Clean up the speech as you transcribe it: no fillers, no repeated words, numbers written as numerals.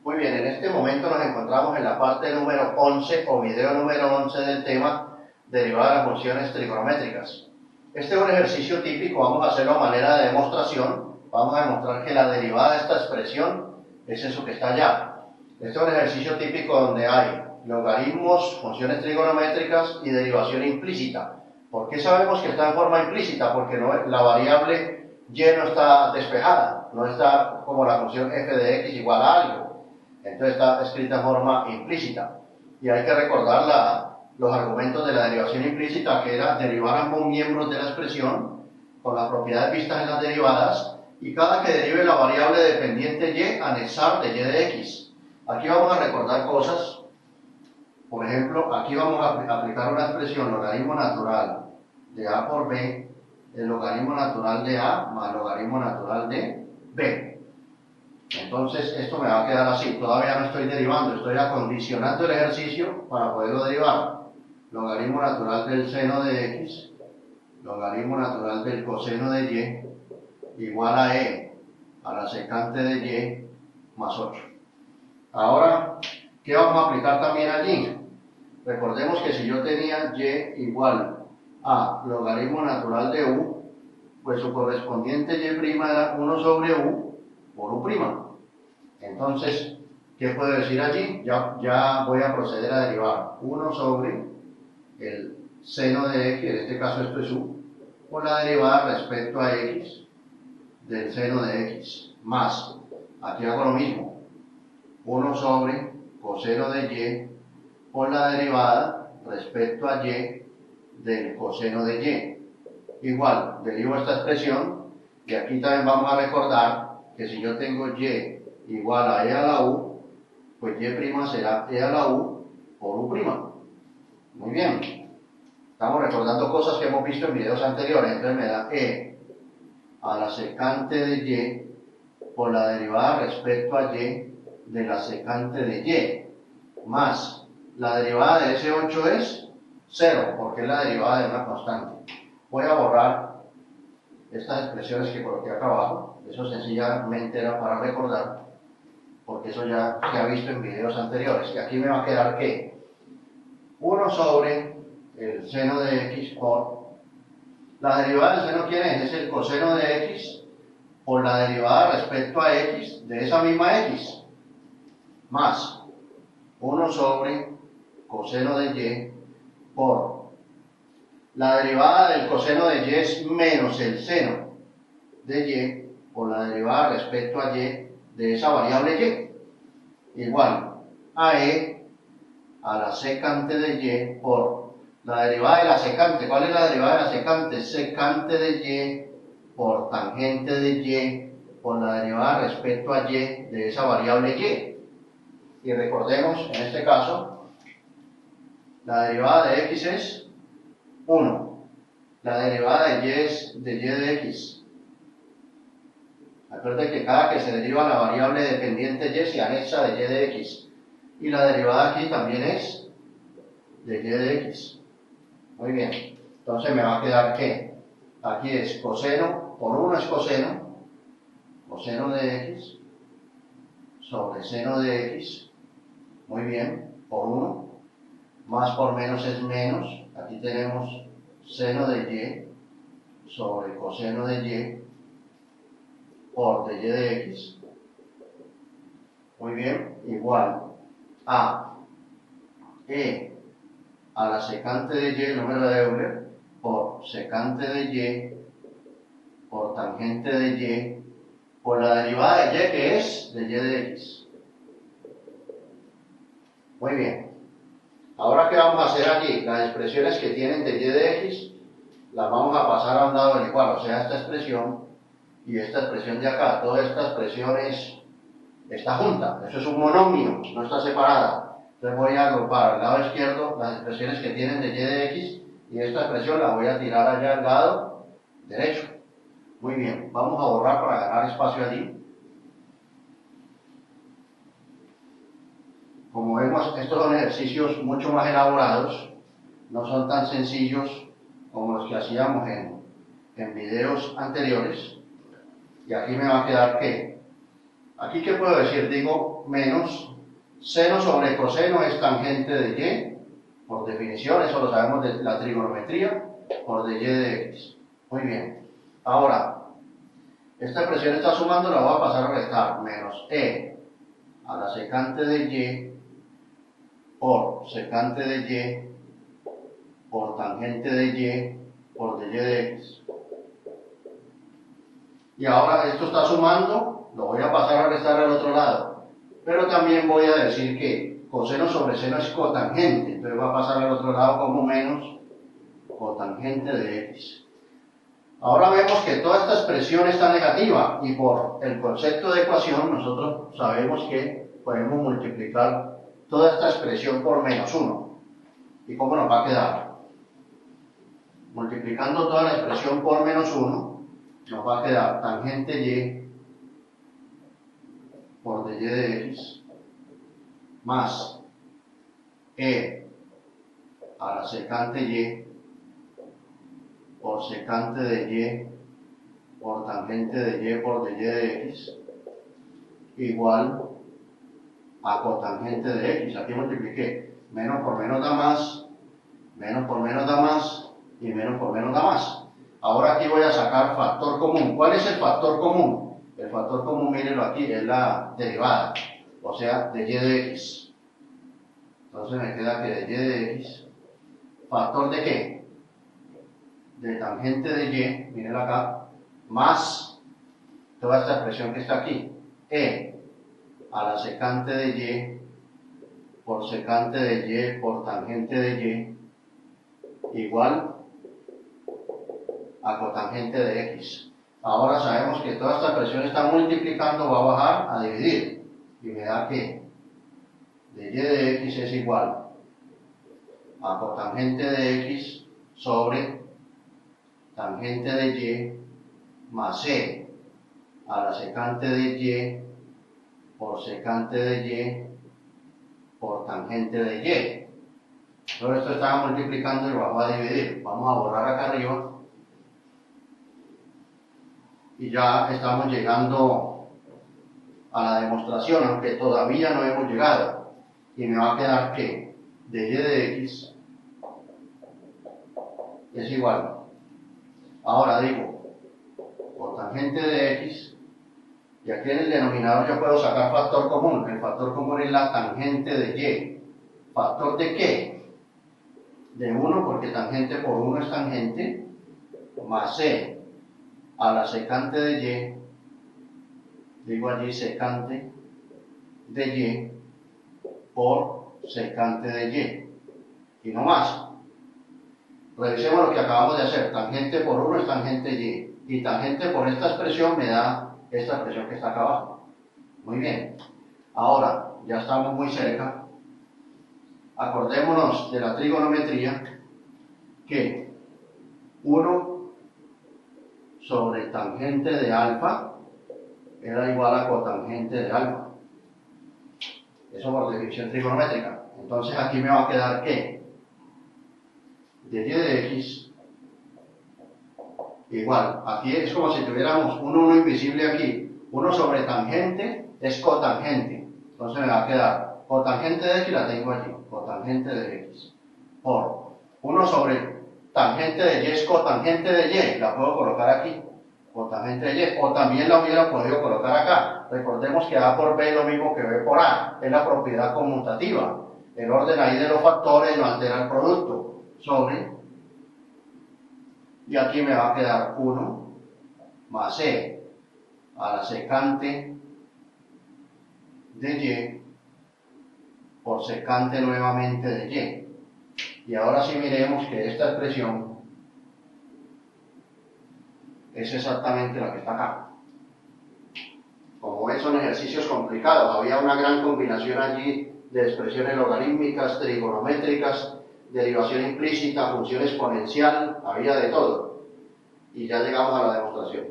Muy bien, en este momento nos encontramos en la parte número 11 o video número 11 del tema derivada de las funciones trigonométricas. Este es un ejercicio típico, vamos a hacerlo a manera de demostración. Vamos a demostrar que la derivada de esta expresión es eso que está allá. Este es un ejercicio típico donde hay logaritmos, funciones trigonométricas y derivación implícita. ¿Por qué sabemos que está en forma implícita? Porque la variable y no está despejada, no está como la función f de x igual a algo. Entonces está escrita en forma implícita. Y hay que recordar los argumentos de la derivación implícita, que era derivar ambos miembros de la expresión con las propiedades vistas en las derivadas, y cada que derive la variable dependiente y, anexar de y de x. Aquí vamos a recordar cosas. Por ejemplo, aquí vamos a aplicar una expresión, logaritmo natural de a por b, el logaritmo natural de a más logaritmo natural de b. Entonces esto me va a quedar así, todavía no estoy derivando, estoy acondicionando el ejercicio para poderlo derivar. Logaritmo natural del seno de x, logaritmo natural del coseno de y, igual a e a la secante de y más 8. Ahora, ¿qué vamos a aplicar también allí? Recordemos que si yo tenía y igual a logaritmo natural de u, pues su correspondiente y' era 1 sobre u por u'. Entonces, ¿qué puedo decir allí? Ya voy a proceder a derivar 1 sobre el seno de x, en este caso esto es u, por la derivada respecto a x del seno de x, más, aquí hago lo mismo, 1 sobre coseno de y por la derivada respecto a y del coseno de y. Igual, derivo esta expresión, y aquí también vamos a recordar que si yo tengo y igual a e a la u, pues y' será e a la u por u'. Muy bien. Estamos recordando cosas que hemos visto en videos anteriores. Entonces me da e a la secante de y por la derivada respecto a y de la secante de y, más la derivada de ese 8 es 0, porque es la derivada de una constante. Voy a borrar estas expresiones que coloqué acá abajo. Eso sencillamente era para recordar, porque eso ya se ha visto en videos anteriores. Y aquí me va a quedar que 1 sobre el seno de x por la derivada del seno, ¿quién es? Es el coseno de x por la derivada respecto a x de esa misma x, más 1 sobre coseno de y por la derivada del coseno de y es menos el seno de y por la derivada respecto a y de esa variable y, igual a e a la secante de y por la derivada de la secante. ¿Cuál es la derivada de la secante? Secante de y por tangente de y por la derivada respecto a y de esa variable y. Y recordemos, en este caso, la derivada de x es 1. La derivada de y es de y de x. Recuerden que cada que se deriva la variable dependiente y se anexa de y de x. Y la derivada aquí también es de y de x. Muy bien. Entonces me va a quedar que aquí es coseno, por 1 es coseno, coseno de x, sobre seno de x. Muy bien, por 1. Más por menos es menos. Aquí tenemos seno de y sobre coseno de y por de y de x. Muy bien, igual a e a la secante de y, el número de Euler, por secante de y por tangente de y por la derivada de y, que es de y de x. Muy bien. Ahora, ¿qué vamos a hacer aquí? Las expresiones que tienen de y de x las vamos a pasar a un lado del igual, o sea, esta expresión y esta expresión de acá. Toda esta expresión está junta, eso es un monomio, no está separada. Entonces voy a agrupar al lado izquierdo las expresiones que tienen de y de x, y esta expresión la voy a tirar allá al lado derecho. Muy bien, vamos a borrar para ganar espacio allí. Como vemos, estos son ejercicios mucho más elaborados, no son tan sencillos como los que hacíamos en videos anteriores. Y aquí me va a quedar que Aquí, ¿qué puedo decir? Digo menos seno sobre coseno es tangente de y, por definición, eso lo sabemos de la trigonometría, por de y de x. Muy bien. Ahora, esta expresión está sumando, la voy a pasar a restar, menos e a la secante de y por secante de y por tangente de y por de y de x. Y ahora esto está sumando, lo voy a pasar a restar al otro lado. Pero también voy a decir que coseno sobre seno es cotangente, entonces va a pasar al otro lado como menos cotangente de x. Ahora vemos que toda esta expresión está negativa y por el concepto de ecuación nosotros sabemos que podemos multiplicar toda esta expresión por menos 1. ¿Y cómo nos va a quedar? Multiplicando toda la expresión por menos 1, nos va a quedar tangente y por de y de x más e a la secante y por secante de y por tangente de y por de y de x igual a cotangente de x. Aquí multipliqué. Menos por menos da más, menos por menos da más y menos por menos da más. Ahora aquí voy a sacar factor común. ¿Cuál es el factor común? El factor común, mírenlo aquí, es la derivada, o sea, de y de x. Entonces me queda que de y de x, ¿factor de qué? De tangente de y, mírenlo acá, más toda esta expresión que está aquí, e a la secante de y por secante de y por tangente de y igual a cotangente de x. Ahora sabemos que toda esta expresión está multiplicando, va a bajar a dividir y me da que de y de x es igual a cotangente de x sobre tangente de y más e a la secante de y por secante de y por tangente de y. Todo esto estaba multiplicando y vamos a dividir. Vamos a borrar acá arriba. Y ya estamos llegando a la demostración, aunque todavía no hemos llegado. Y me va a quedar que de y de x es igual. Ahora digo, cotangente de x, y aquí en el denominador yo puedo sacar factor común. El factor común es la tangente de y. ¿Factor de qué? De 1, porque tangente por 1 es tangente, más e a la secante de y, digo allí secante de y por secante de y no más. Revisemos lo que acabamos de hacer. Tangente por 1 es tangente y tangente por esta expresión me da esta expresión que está acá abajo. Muy bien. Ahora, ya estamos muy cerca. Acordémonos de la trigonometría que 1 sobre tangente de alfa era igual a cotangente de alfa. Eso por definición trigonométrica. Entonces aquí me va a quedar que de y de x igual, aquí es como si tuviéramos un 1 invisible aquí. 1 sobre tangente es cotangente. Entonces me va a quedar cotangente de x, la tengo allí, cotangente de x, por 1 sobre tangente de y es cotangente de y, la puedo colocar aquí, cotangente de y, o también la hubiera podido colocar acá. Recordemos que A por B es lo mismo que B por A, es la propiedad conmutativa. El orden ahí de los factores no altera el producto, sobre, y aquí me va a quedar 1 más e a la secante de y por secante nuevamente de y. Y ahora sí miremos que esta expresión es exactamente la que está acá. Como ven, son ejercicios complicados. Había una gran combinación allí de expresiones logarítmicas, trigonométricas, derivación implícita, función exponencial, había de todo. Y ya llegamos a la demostración.